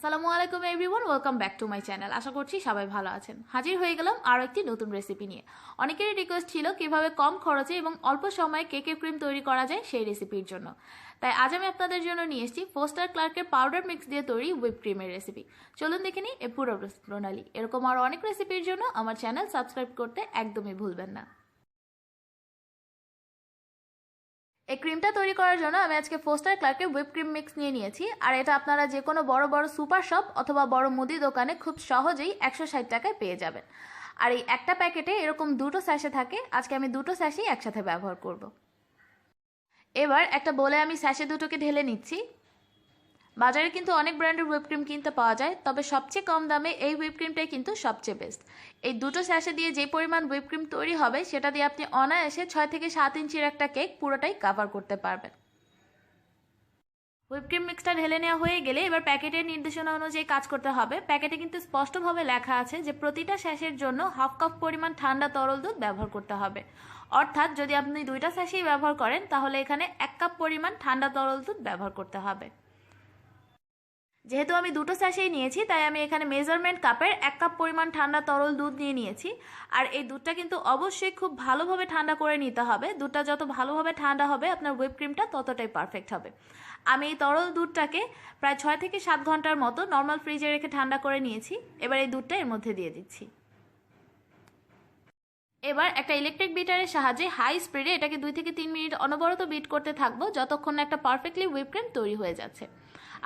আসসালামু আলাইকুম everyone, welcome back to my channel. আশা করছি সবাই ভালো আছেন। হাজির হয়ে গেলাম আরও একটি নতুন রেসিপি নিয়ে। অনেকেরই রিকোয়েস্ট ছিল কিভাবে কম খরচে এবং অল্প সময়ে কেকের ক্রিম তৈরি করা যায় সেই রেসিপির জন্য। তাই আজ আমি আপনাদের জন্য নিয়ে এসেছি ফোস্টার ক্লার্কের পাউডার মিক্স দিয়ে তৈরি হুইপ ক্রিমের রেসিপি। চলুন দেখে নিই এর পুরো প্রণালী। এরকম আরও অনেক রেসিপির জন্য আমার চ্যানেল সাবস্ক্রাইব করতে একদমই ভুলবেন না। এই ক্রিমটা তৈরি করার জন্য আমি আজকে ফোস্টার ক্লার্কের হুইপ ক্রিম মিক্স নিয়েছি। আর এটা আপনারা যে কোনো বড় বড় সুপার শপ অথবা বড় মুদি দোকানে খুব সহজেই 160 টাকায় পেয়ে যাবেন। আর এই একটা প্যাকেটে এরকম দুটো স্যাশে থাকে। আজকে আমি দুটো স্যাশেই একসাথে ব্যবহার করব। এবার একটা বলে আমি স্যাশে দুটোকে ঢেলে নিচ্ছি। বাজারে কিন্তু অনেক ব্র্যান্ডের হুইপ ক্রিম কিনতে পাওয়া যায়, তবে সবচেয়ে কম দামে এই হুইপ ক্রিমটাই কিন্তু সবচেয়ে বেস্ট। এই দুটো স্যাশে দিয়ে যে পরিমাণ হুইপ ক্রিম তৈরি হবে সেটা দিয়ে আপনি অনায়াসে 6 থেকে 7 ইঞ্চির একটা কেক পুরোটাই কভার করতে পারবেন। হুইপ ক্রিম মিক্সটা ঢেলে নেওয়া হয়ে গেলে এবার প্যাকেটের নির্দেশনা অনুযায়ী কাজ করতে হবে। প্যাকেটে কিন্তু স্পষ্টভাবে লেখা আছে যে প্রতিটা স্যাশের জন্য হাফ কাপ পরিমাণ ঠান্ডা তরল দুধ ব্যবহার করতে হবে। অর্থাৎ যদি আপনি দুইটা স্যাশেই ব্যবহার করেন তাহলে এখানে 1 কাপ পরিমাণ ঠান্ডা তরল দুধ ব্যবহার করতে হবে। যেহেতু আমি দুটো স্যাশেই নিয়েছি তাই আমি এখানে মেজারমেন্ট কাপের 1 কাপ পরিমাণ ঠান্ডা তরল দুধ নিয়েছি। আর এই দুধটা কিন্তু অবশ্যই খুব ভালোভাবে ঠান্ডা করে নিতে হবে। দুধটা যত ভালোভাবে ঠান্ডা হবে আপনার হুইপ ক্রিমটা ততটাই পারফেক্ট হবে। আমি এই তরল দুধটাকে প্রায় 6 থেকে 7 ঘন্টার মতো নর্মাল ফ্রিজে রেখে ঠান্ডা করে নিয়েছি। এবার এই দুধটা এর মধ্যে দিয়ে দিচ্ছি। এবার একটা ইলেকট্রিক বিটারের সাহায্যে হাই স্পিডে এটাকে 2 থেকে 3 মিনিট অনবরত বিট করতে থাকবো যতক্ষণ না একটা পারফেক্টলি হুইপ ক্রিম তৈরি হয়ে যাচ্ছে।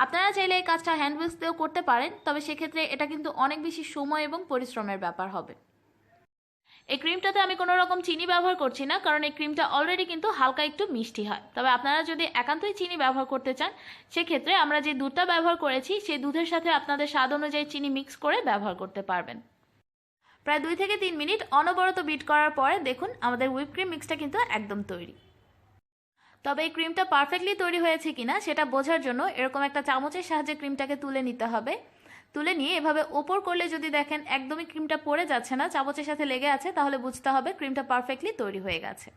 আপনারা চাইলে এই কাজটা হ্যান্ড হুইস্ক দিয়েও করতে পারেন, তবে সেক্ষেত্রে এটা কিন্তু অনেক বেশি সময় এবং পরিশ্রমের ব্যাপার হবে। এই ক্রিমটাতে আমি কোনো রকম চিনি ব্যবহার করছি না, কারণ এই ক্রিমটা অলরেডি কিন্তু হালকা একটু মিষ্টি হয়। তবে আপনারা যদি একান্তই চিনি ব্যবহার করতে চান সেক্ষেত্রে আমরা যে দুধটা ব্যবহার করেছি সেই দুধের সাথে আপনাদের স্বাদ অনুযায়ী চিনি মিক্স করে ব্যবহার করতে পারবেন। প্রায় 2 থেকে 3 মিনিট অনবরত বিট করার পরে দেখুন আমাদের হুইপ ক্রিম মিক্সটা কিন্তু একদম তৈরি। তবে এই ক্রিমটা পারফেক্টলি তৈরি হয়েছে কিনা সেটা বোঝার জন্য এরকম একটা চামচের সাহায্যে ক্রিমটাকে তুলে নিতে হবে। তুলে নিয়ে এভাবে ওপর করলে যদি দেখেন একদমই ক্রিমটা পড়ে যাচ্ছে না, চামচের সাথে লেগে আছে, তাহলে বুঝতে হবে ক্রিমটা পারফেক্টলি তৈরি হয়ে গেছে।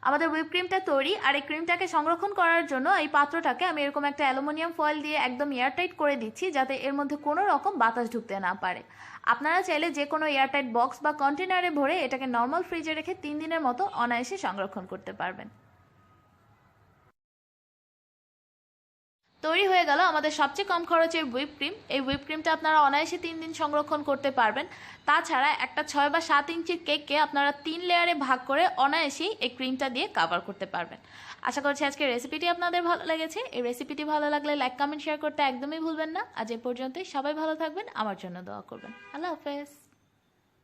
আমাদের হুইপ ক্রিমটা তৈরি। আর এই ক্রিমটাকে সংরক্ষণ করার জন্য এই পাত্রটাকে আমি এরকম একটা অ্যালুমিনিয়াম ফয়েল দিয়ে একদম এয়ারটাইট করে দিচ্ছি, যাতে এর মধ্যে কোনো রকম বাতাস ঢুকতে না পারে। আপনারা চাইলে যে কোনো এয়ারটাইট বক্স বা কন্টেনারে ভরে এটাকে নর্মাল ফ্রিজে রেখে 3 দিনের মতো অনায়াসে সংরক্ষণ করতে পারবেন। তৈরি হয়ে গেল আমাদের সবচেয়ে কম খরচের হুইপ ক্রিম। এই হুইপ ক্রিমটা আপনারা অনায়াসে 3 দিন সংরক্ষণ করতে পারবেন। তাছাড়া একটা 6 বা 7 ইঞ্চির কেককে আপনারা 3 লেয়ারে ভাগ করে অনায়াসেই এই ক্রিমটা দিয়ে কভার করতে পারবেন। আশা করছি আজকের রেসিপিটি আপনাদের ভালো লেগেছে। এই রেসিপিটি ভালো লাগলে লাইক কমেন্ট শেয়ার করতে একদমই ভুলবেন না। আজ এ পর্যন্তই, সবাই ভালো থাকবেন, আমার জন্য দোয়া করবেন। আল্লাহ হাফেজ।